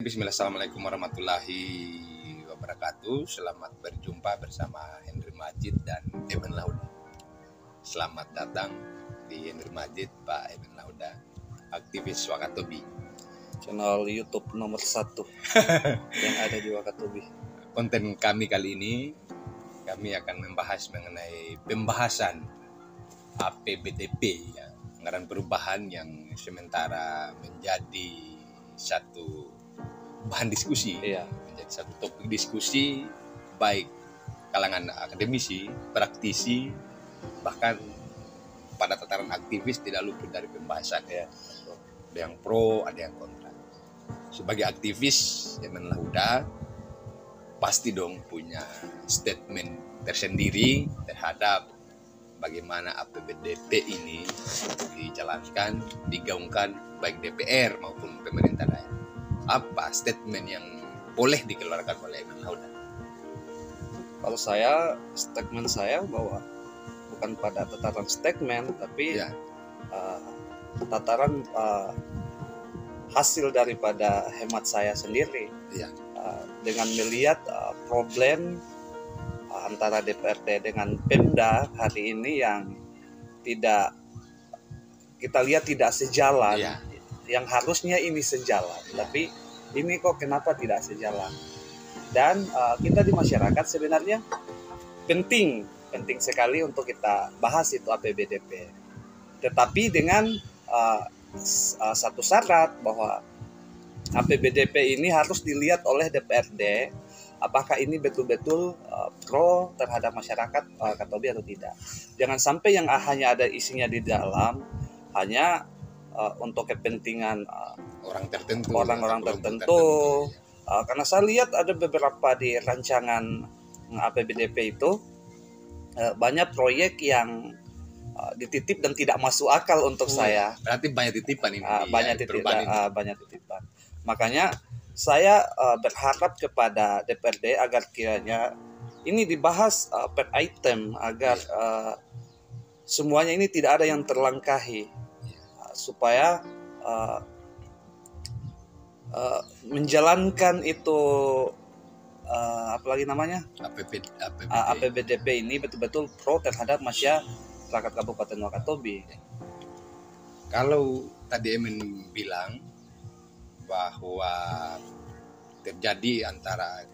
Bismillah, assalamualaikum warahmatullahi wabarakatuh. Selamat berjumpa bersama Henry Majid dan Eben Lauda. Selamat datang di Henry Majid, Pak Eben Lauda, aktivis Wakatobi. Channel YouTube nomor 1 yang ada di Wakatobi. Konten kami kali ini, kami akan membahas mengenai pembahasan APBDP, ya, anggaran perubahan yang sementara menjadi satu bahan diskusi, menjadi satu topik diskusi baik kalangan akademisi, praktisi, bahkan pada tataran aktivis tidak luput dari pembahasan. Ada yang pro, ada yang kontra. Sebagai aktivis Eben Lauda pasti dong punya statement tersendiri terhadap bagaimana APBDP ini dijalankan, digaungkan baik DPR maupun pemerintah daerah. Apa statement yang boleh dikeluarkan oleh Eben Lauda? Kalau statement saya bahwa bukan pada tataran statement, tapi tataran hasil daripada hemat saya sendiri. Dengan melihat problem antara DPRD dengan Pemda hari ini yang tidak kita lihat tidak sejalan. Yang harusnya ini sejalan, tapi ini kok kenapa tidak sejalan? Dan kita di masyarakat sebenarnya penting sekali untuk kita bahas itu APBDP. Tetapi dengan satu syarat bahwa APBDP ini harus dilihat oleh DPRD, apakah ini betul-betul pro terhadap masyarakat Wakatobi atau tidak. Jangan sampai yang hanya ada isinya di dalam hanya untuk kepentingan orang-orang tertentu. Karena saya lihat ada beberapa di rancangan APBDP itu banyak proyek yang dititip dan tidak masuk akal untuk saya. Berarti banyak titipan ini. Banyak titipan. Makanya saya berharap kepada DPRD agar kiranya ini dibahas per item agar semuanya ini tidak ada yang terlangkahi, supaya menjalankan itu APBDP ini betul-betul pro terhadap masyarakat Kabupaten Wakatobi. Kalau tadi Emen bilang bahwa terjadi antara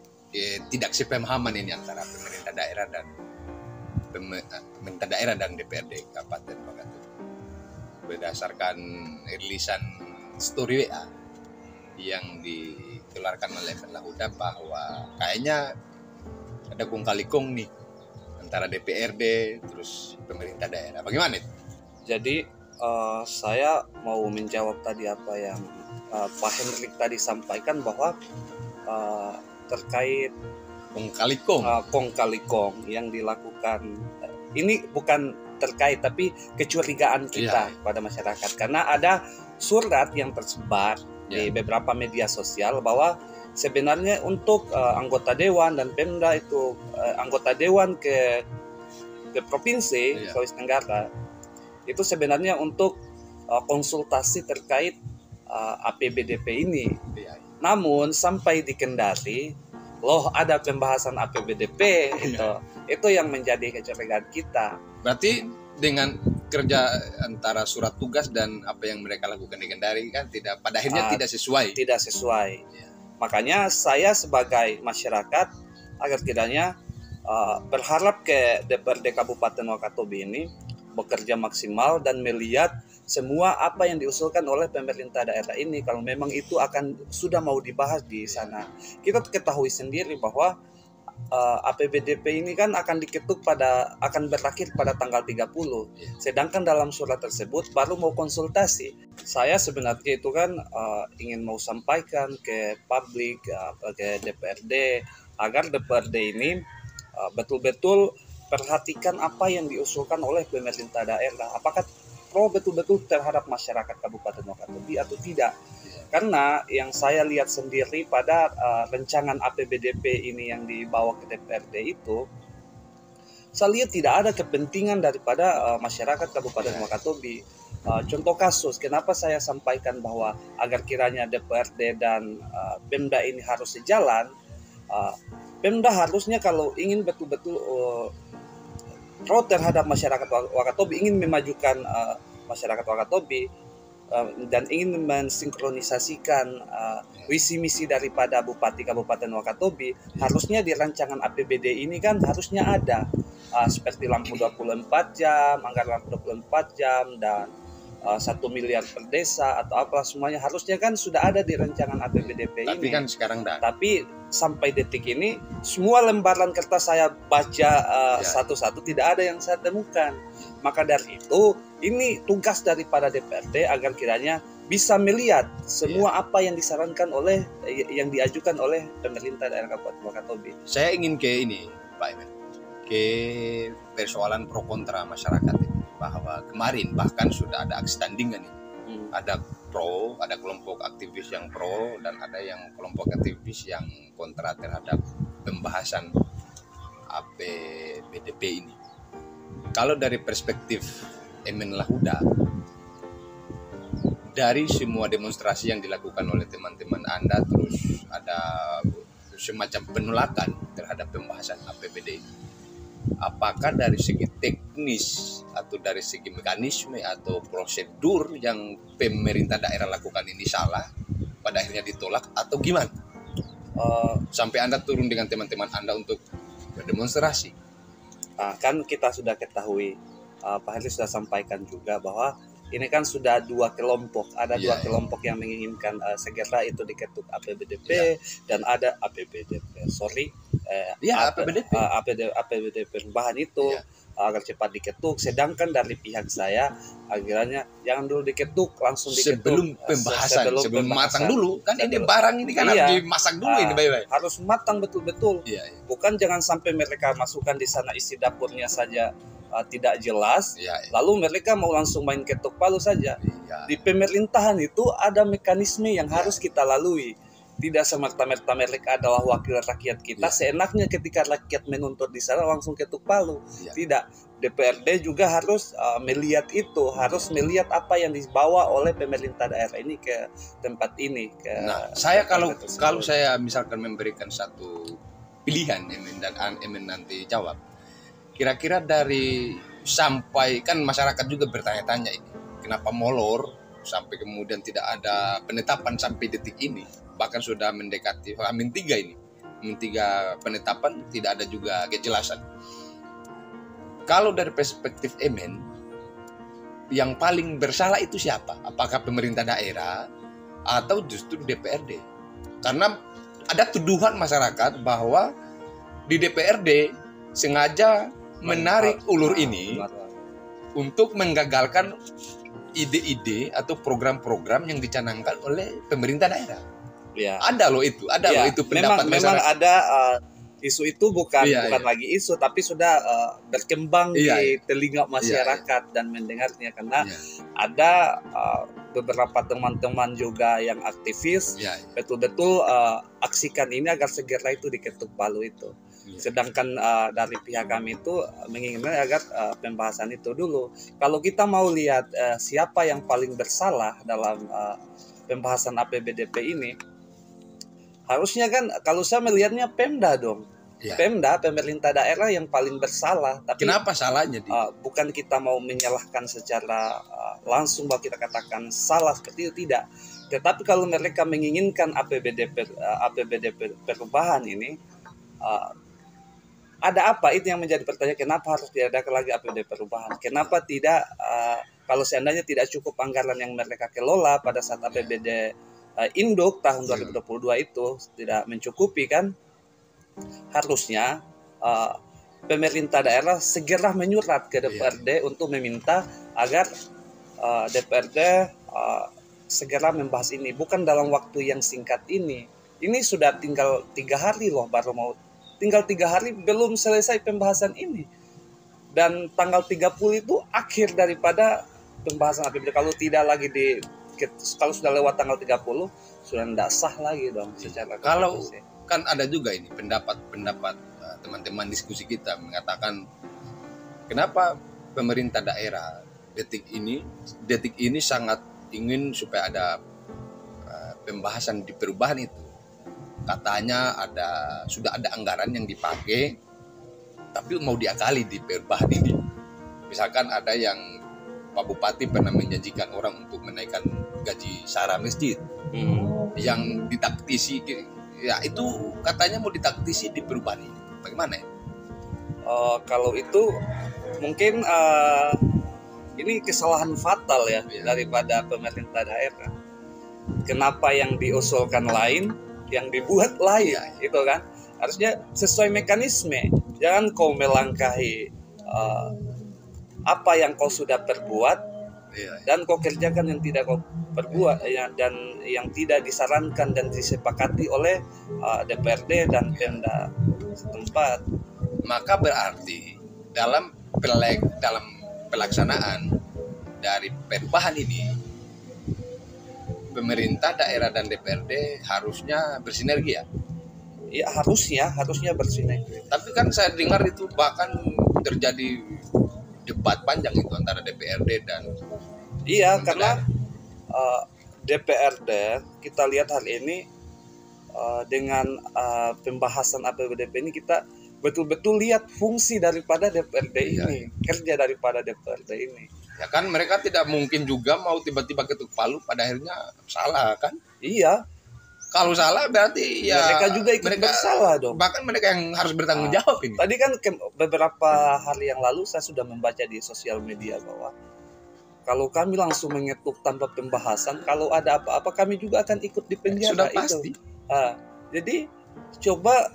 tidak sepemahaman ini antara pemerintah daerah dan DPRD Kabupaten Wakatobi berdasarkan rilisan story WA yang dikeluarkan oleh Eben Lauda bahwa kayaknya ada kong kali kong nih antara DPRD terus pemerintah daerah. Bagaimana itu? Jadi saya mau menjawab tadi apa yang Pak Henrik tadi sampaikan bahwa terkait kong kali kong yang dilakukan ini bukan terkait tapi kecurigaan kita pada masyarakat, karena ada surat yang tersebar di beberapa media sosial bahwa sebenarnya untuk anggota dewan dan Pemda itu anggota dewan ke provinsi Sulawesi Tenggara itu sebenarnya untuk konsultasi terkait APBDP ini. Namun sampai di Kendari loh ada pembahasan APBDP itu yang menjadi kecurigaan kita. Berarti dengan kerja antara surat tugas dan apa yang mereka lakukan di Kendari kan pada akhirnya tidak sesuai. Makanya saya sebagai masyarakat agar kiranya berharap ke DPRD Kabupaten Wakatobi ini bekerja maksimal dan melihat semua apa yang diusulkan oleh pemerintah daerah ini, kalau memang itu sudah mau dibahas di sana. Kita ketahui sendiri bahwa APBDP ini kan akan berakhir pada tanggal 30. Sedangkan dalam surat tersebut baru mau konsultasi. Saya sebenarnya itu kan ingin mau sampaikan ke publik, ke DPRD agar DPRD ini betul-betul perhatikan apa yang diusulkan oleh pemerintah daerah. Apakah pro betul-betul terhadap masyarakat Kabupaten Wakatobi atau tidak? Karena yang saya lihat sendiri pada rancangan APBDP ini yang dibawa ke DPRD itu, saya lihat tidak ada kepentingan daripada masyarakat Kabupaten Wakatobi. contoh kasus, kenapa saya sampaikan bahwa agar kiranya DPRD dan Pemda ini harus sejalan. Pemda harusnya kalau ingin betul-betul pro terhadap masyarakat Wakatobi, ingin memajukan masyarakat Wakatobi, dan ingin mensinkronisasikan visi misi daripada Bupati Kabupaten Wakatobi, harusnya di rancangan APBD ini kan harusnya ada seperti lampu 24 jam, anggaran lampu 24 jam, dan 1 miliar per desa atau apa, semuanya harusnya kan sudah ada di rancangan APBDP ini. Tapi kan sekarang dah. Tapi sampai detik ini semua lembaran kertas saya baca satu-satu, tidak ada yang saya temukan. Maka dari itu ini tugas daripada DPRD agar kiranya bisa melihat semua apa yang disarankan oleh yang diajukan oleh pemerintah daerah Kabupaten Wakatobi. Saya ingin ke ini, Pak Emen, ke persoalan pro kontra masyarakat ini, bahwa kemarin bahkan sudah ada aksi tandingan ini. Ada pro, ada kelompok aktivis yang pro dan ada yang kelompok aktivis yang kontra terhadap pembahasan APBDP ini. Kalau dari perspektif Emen Lahuda, dari semua demonstrasi yang dilakukan oleh teman-teman Anda, terus ada semacam penolakan terhadap pembahasan APBD ini, apakah dari segi teknis atau dari segi mekanisme atau prosedur yang pemerintah daerah lakukan ini salah, pada akhirnya ditolak atau gimana? Sampai Anda turun dengan teman-teman Anda untuk berdemonstrasi. Kan kita sudah ketahui, Pak Heri sudah sampaikan juga bahwa ini kan sudah dua kelompok. Ada dua kelompok yang menginginkan segera itu diketuk APBDP dan ada APBDP. APBDP perubahan itu agar cepat diketuk. Sedangkan dari pihak saya akhirnya jangan dulu diketuk, langsung diketuk sebelum pembahasan, sebelum matang dulu. Kan ini barang ini kan harus dimasak dulu ini baik-baik. Harus matang betul-betul. Bukan jangan sampai mereka masukkan di sana isi dapurnya saja tidak jelas, lalu mereka mau langsung main ketok palu saja. Di pemerintahan itu ada mekanisme yang harus kita lalui. Tidak semerta-merta mereka adalah wakil rakyat kita, seenaknya ketika rakyat menuntut di sana langsung ketuk palu. Tidak, DPRD juga harus melihat itu, harus melihat apa yang dibawa oleh pemerintah daerah ini ke tempat ini. Saya kalau saya misalkan memberikan satu pilihan, Emen dan Emen nanti jawab. Kira-kira dari sampai kan masyarakat juga bertanya-tanya ini, kenapa molor sampai kemudian tidak ada penetapan sampai detik ini, bahkan sudah mendekati H-3 ini, H-3 penetapan tidak ada juga kejelasan. Kalau dari perspektif Emen, yang paling bersalah itu siapa? Apakah pemerintah daerah atau justru DPRD? Karena ada tuduhan masyarakat bahwa di DPRD sengaja menarik ulur ini untuk menggagalkan ide-ide atau program-program yang dicanangkan oleh pemerintah daerah. Ada loh itu, pendapat memang ada isu itu bukan lagi isu, tapi sudah berkembang di telinga masyarakat dan mendengarnya, karena ada beberapa teman-teman juga yang aktivis betul-betul aksikan ini agar segera itu diketuk palu itu. Sedangkan dari pihak kami itu menginginkan agar pembahasan itu dulu. Kalau kita mau lihat siapa yang paling bersalah dalam pembahasan APBDP ini, harusnya kan kalau saya melihatnya Pemda dong. Pemda, pemerintah daerah yang paling bersalah. Tapi kenapa salahnya? Bukan kita mau menyalahkan secara langsung bahwa kita katakan salah seperti itu, tidak. Tetapi kalau mereka menginginkan APBDP perubahan ini, ada apa itu yang menjadi pertanyaan, kenapa harus diadakan lagi APBD perubahan? Kenapa tidak, kalau seandainya tidak cukup anggaran yang mereka kelola pada saat APBD Induk tahun 2022 itu tidak mencukupi kan? Harusnya pemerintah daerah segera menyurat ke DPRD untuk meminta agar DPRD segera membahas ini, bukan dalam waktu yang singkat ini. Ini sudah tinggal 3 hari loh, baru mau tinggal 3 hari belum selesai pembahasan ini. Dan tanggal 30 itu akhir daripada pembahasan APBD. Kalau tidak lagi kalau sudah lewat tanggal 30 sudah tidak sah lagi dong secara kalau kan ada juga ini pendapat teman-teman diskusi kita mengatakan kenapa pemerintah daerah detik ini sangat ingin supaya ada pembahasan di perubahan itu. Katanya sudah ada anggaran yang dipakai, tapi mau diakali di perubahan ini. Misalkan ada yang Pak Bupati pernah menjanjikan orang untuk menaikkan gaji sara masjid, yang ditaktisi, ya itu katanya mau ditaktisi di perubahan ini. Bagaimana ya? Kalau itu mungkin ini kesalahan fatal ya daripada pemerintah daerah. Kenapa yang diusulkan lain, yang dibuat lain, itu kan harusnya sesuai mekanisme. Jangan kau melangkahi apa yang kau sudah perbuat dan kau kerjakan yang tidak kau perbuat dan yang tidak disarankan dan disepakati oleh DPRD dan Pemda setempat. Maka berarti dalam pelaksanaan dari perubahan ini, pemerintah daerah dan DPRD harusnya bersinergi ya? Ya harusnya bersinergi. Tapi kan saya dengar itu bahkan terjadi debat panjang itu antara DPRD dan karena DPRD kita lihat hari ini dengan pembahasan APBDP ini kita betul-betul lihat fungsi daripada DPRD ini, kerja daripada DPRD ini. Ya kan mereka tidak mungkin juga mau tiba-tiba ketuk palu pada akhirnya salah kan? Iya. Kalau salah berarti ya mereka juga ikut bersalah dong. Bahkan mereka yang harus bertanggung jawab ini. Tadi kan beberapa hari yang lalu saya sudah membaca di sosial media bahwa kalau kami langsung mengetuk tanpa pembahasan, kalau ada apa-apa kami juga akan ikut di penjara. Sudah pasti. Jadi coba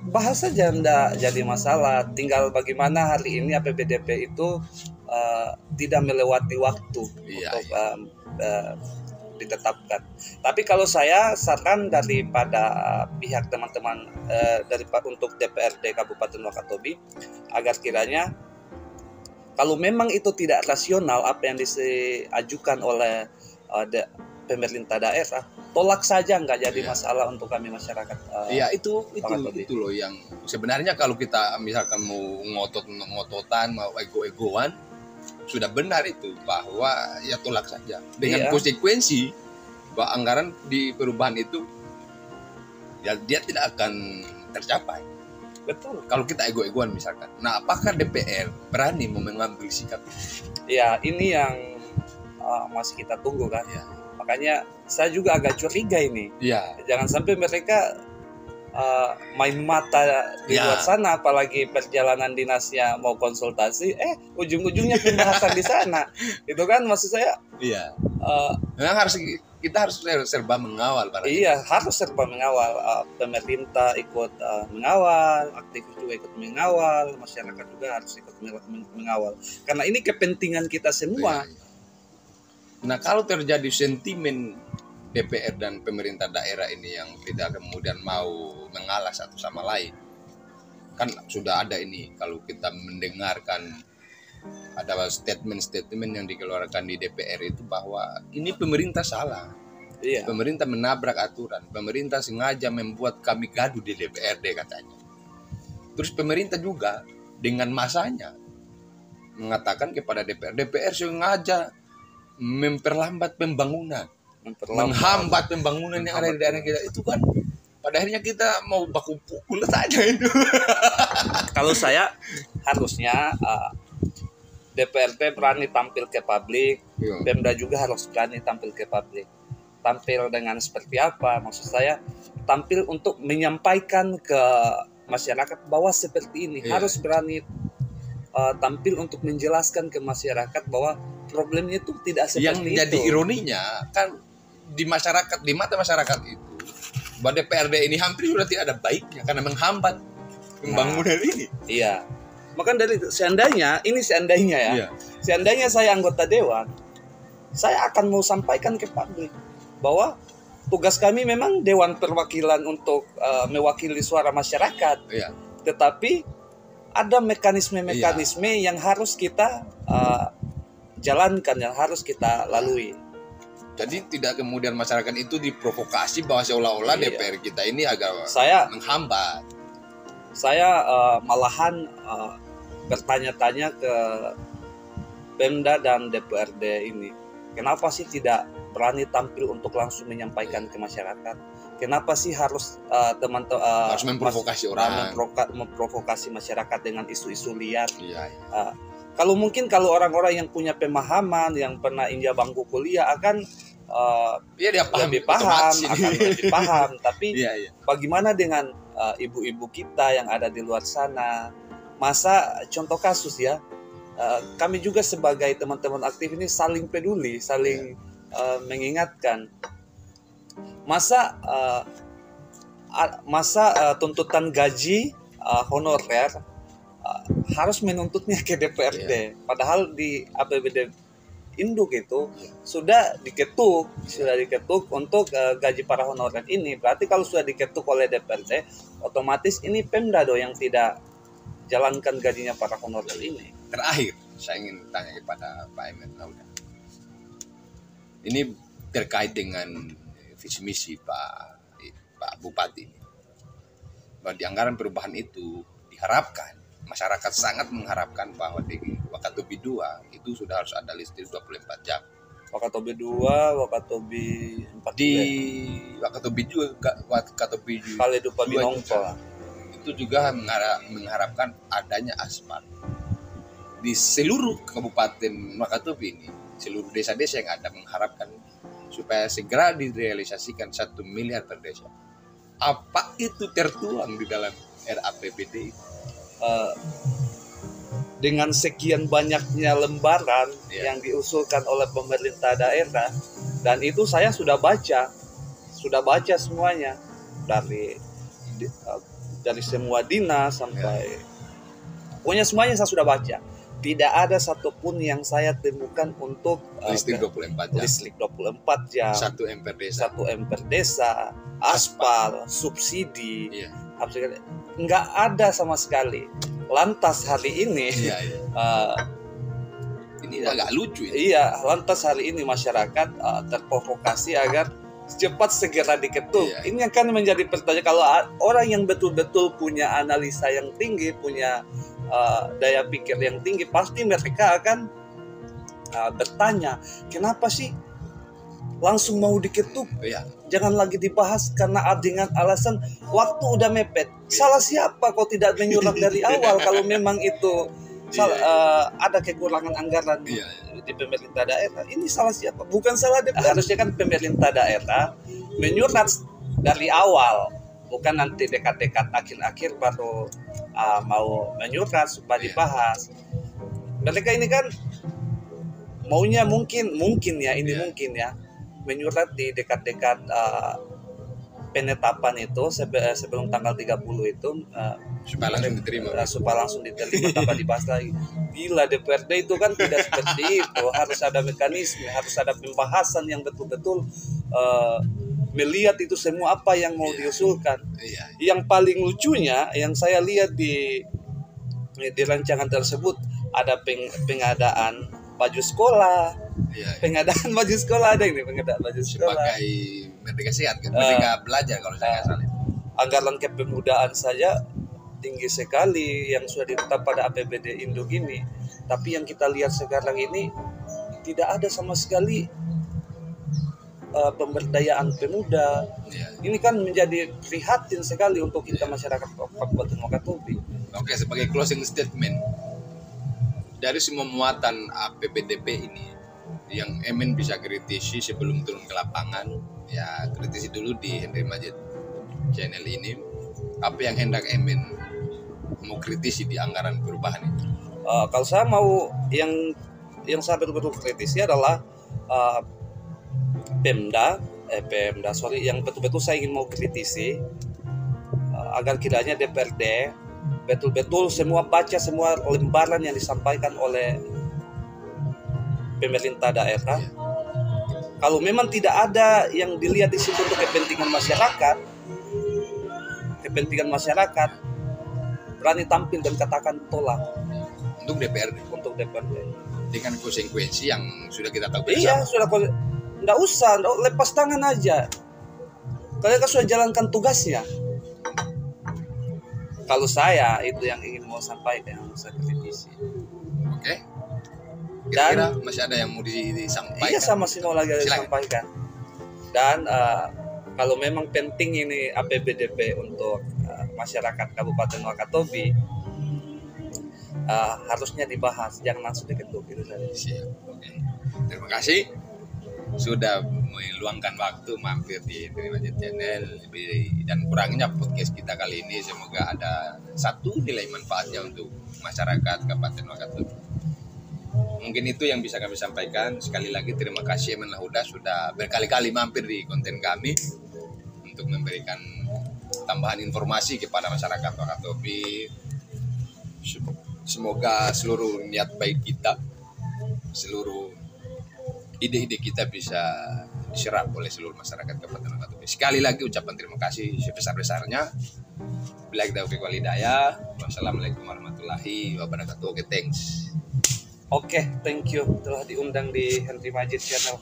bahas saja, enggak jadi masalah. Tinggal bagaimana hari ini APBDP itu tidak melewati waktu untuk ditetapkan. Tapi kalau saya saran daripada pihak teman-teman untuk DPRD Kabupaten Wakatobi agar kiranya kalau memang itu tidak rasional apa yang diajukan oleh pemerintah daerah, tolak saja, nggak jadi masalah untuk kami masyarakat. Itu loh yang sebenarnya kalau kita misalkan mau ngotot-ngototan, mau ego-egoan, sudah benar itu bahwa ya tolak saja dengan konsekuensi bahwa anggaran di perubahan itu ya dia tidak akan tercapai. Betul. Kalau kita ego-egoan misalkan. Nah, apakah DPR berani mengambil sikap? Ya, ini yang masih kita tunggu kan. Ya. Makanya saya juga agak curiga ini. Ya. Jangan sampai mereka main mata di luar sana, apalagi perjalanan dinasnya mau konsultasi, ujung-ujungnya pembahasan di sana. Itu kan maksud saya. Iya. Memang kita harus serba mengawal. Harus serba mengawal. Pemerintah ikut mengawal, aktivis juga ikut mengawal, masyarakat juga harus ikut mengawal. Karena ini kepentingan kita semua. Iya. Nah, kalau terjadi sentimen DPR dan pemerintah daerah ini yang tidak kemudian mau mengalah satu sama lain, kan sudah ada ini kalau kita mendengarkan ada statement-statement yang dikeluarkan di DPR itu bahwa ini pemerintah salah, pemerintah menabrak aturan, pemerintah sengaja membuat kami gaduh di DPRD katanya. Terus pemerintah juga dengan masanya mengatakan kepada DPR sengaja memperlambat pembangunan, menghambat pembangunan yang ada di daerah kita. Itu kan pada akhirnya kita mau baku pukul saja itu. Kalau saya harusnya DPRD berani tampil ke publik, Pemda juga harus berani tampil ke publik. Tampil dengan seperti apa? Maksud saya tampil untuk menyampaikan ke masyarakat bahwa seperti ini. Harus berani tampil untuk menjelaskan ke masyarakat bahwa problemnya itu tidak seperti yang itu. Yang jadi ironinya kan di masyarakat, di mata masyarakat itu bahwa DPRD ini hampir sudah tidak ada baiknya karena menghambat pembangunan ini. Iya. Maka dari seandainya ya. Seandainya saya anggota dewan, saya akan mau sampaikan ke publik bahwa tugas kami memang dewan perwakilan untuk mewakili suara masyarakat. Iya. Tetapi ada mekanisme yang harus kita jalankan, yang harus kita lalui. Jadi tidak kemudian masyarakat itu diprovokasi bahwa seolah-olah DPR kita ini agak menghambat. Saya malahan bertanya-tanya ke Pemda dan DPRD ini, kenapa sih tidak berani tampil untuk langsung menyampaikan ke masyarakat? Kenapa sih harus harus memprovokasi orang, memprovokasi masyarakat dengan isu-isu liar? Kalau orang-orang yang punya pemahaman, yang pernah injak bangku kuliah akan lebih paham. Tapi bagaimana dengan ibu-ibu kita yang ada di luar sana? Masa contoh kasus ya, kami juga sebagai teman-teman aktif ini saling peduli, saling mengingatkan. Masa tuntutan gaji honorer harus menuntutnya ke DPRD, padahal di APBD induk itu sudah diketuk untuk gaji para honorer ini. Berarti kalau sudah diketuk oleh DPRD, otomatis ini Pemda yang tidak jalankan gajinya para honorer ini. Terakhir, saya ingin tanya kepada Pak Emen Lauda. Ini terkait dengan visi misi Pak Bupati. Bahwa di anggaran perubahan itu diharapkan, masyarakat sangat mengharapkan bahwa di Wakatobi 2 itu sudah harus ada listrik 24 jam. Wakatobi 2, Wakatobi 4. Di Wakatobi 2, Wakatobi 2 Kali Dupa Binongko. Itu juga mengharapkan adanya aspal di seluruh kabupaten Wakatobi ini, seluruh desa-desa yang ada mengharapkan supaya segera direalisasikan 1 miliar per desa. Apa itu tertuang di dalam RAPBD itu? Dengan sekian banyaknya lembaran yang diusulkan oleh pemerintah daerah, dan itu saya sudah baca semuanya dari semua dinas sampai pokoknya semuanya saya sudah baca. Tidak ada satupun yang saya temukan untuk listrik 24 jam. Listrik 24 jam. 1 M per desa. 1 M per desa, aspal, subsidi. Enggak ada sama sekali. Lantas hari ini ini agak lucu ya. Iya, lantas hari ini masyarakat terprovokasi agar cepat segera diketuk. Ini akan menjadi pertanyaan. Kalau orang yang betul-betul punya analisa yang tinggi, punya daya pikir yang tinggi, pasti mereka akan bertanya, kenapa sih langsung mau diketuk? Jangan lagi dibahas karena dengan alasan waktu udah mepet. Salah siapa kok tidak menyurat dari awal kalau memang itu ada kekurangan anggaran di pemerintah daerah? Ini salah siapa? Bukan salah DPR. Harusnya kan pemerintah daerah menyurat dari awal, bukan nanti dekat-dekat akhir-akhir baru mau menyurat supaya dibahas. Mereka ini kan maunya mungkin ya menyurat di dekat-dekat penetapan itu sebelum tanggal 30 itu supaya langsung diterima tanpa dibahas lagi. Gila, DPRD itu kan tidak seperti itu. Harus ada mekanisme, harus ada pembahasan yang betul-betul melihat itu semua apa yang mau diusulkan. Yang paling lucunya yang saya lihat di rancangan tersebut ada pengadaan baju sekolah. Pengadaan baju sekolah ada ini, pengadaan baju sekolah sebagai Merdeka Sehat kan, Merdeka Belajar kalau saya nggak salah. Anggaran kepemudaan saja tinggi sekali yang sudah ditetap pada APBD induk ini. Tapi yang kita lihat sekarang ini tidak ada sama sekali pemberdayaan pemuda. Ini kan menjadi prihatin sekali untuk kita masyarakat Kabupaten Wakatobi. Oke, sebagai closing statement dari semua muatan APBDP ini, yang Emen bisa kritisi sebelum turun ke lapangan, ya kritisi dulu di Henry Majid channel ini. Apa yang hendak Emen mau kritisi di anggaran perubahan itu? Kalau saya mau yang saya betul-betul kritisi adalah Pemda, yang betul-betul saya ingin mau kritisi agar kiranya DPRD betul-betul semua baca semua lembaran yang disampaikan oleh pemerintah daerah. Kalau memang tidak ada yang dilihat di situ untuk kepentingan masyarakat, berani tampil dan katakan tolak untuk DPRD. Dengan konsekuensi yang sudah kita tahu bersama. Iya, sudah. Nggak usah, lepas tangan aja. Kalian kan sudah jalankan tugasnya. Kalau saya itu yang ingin mau sampaikan, yang saya kritisi. Oke. Kira-kira masih ada yang mau disampaikan? Iya, masih mau lagi disampaikan. Dan kalau memang penting ini APBDP untuk masyarakat Kabupaten Wakatobi, harusnya dibahas, jangan langsung diketuk gitu saja. Siap. Oke. Terima kasih sudah meluangkan waktu mampir di Henry Majid Channel. Dan kurangnya podcast kita kali ini semoga ada satu nilai manfaatnya untuk masyarakat Kabupaten Wakatobi. Mungkin itu yang bisa kami sampaikan. Sekali lagi terima kasih Emen Lahuda sudah berkali-kali mampir di konten kami untuk memberikan tambahan informasi kepada masyarakat Wakatobi. Semoga seluruh niat baik kita, seluruh ide-ide kita bisa diserap oleh seluruh masyarakat Kabupaten Wakatobi. Sekali lagi ucapan terima kasih sebesar-besarnya. Billahi taufiq wal hidayah. Wassalamualaikum warahmatullahi wabarakatuh. Oke, thanks. Oke, thank you telah diundang di Henry Majid Channel.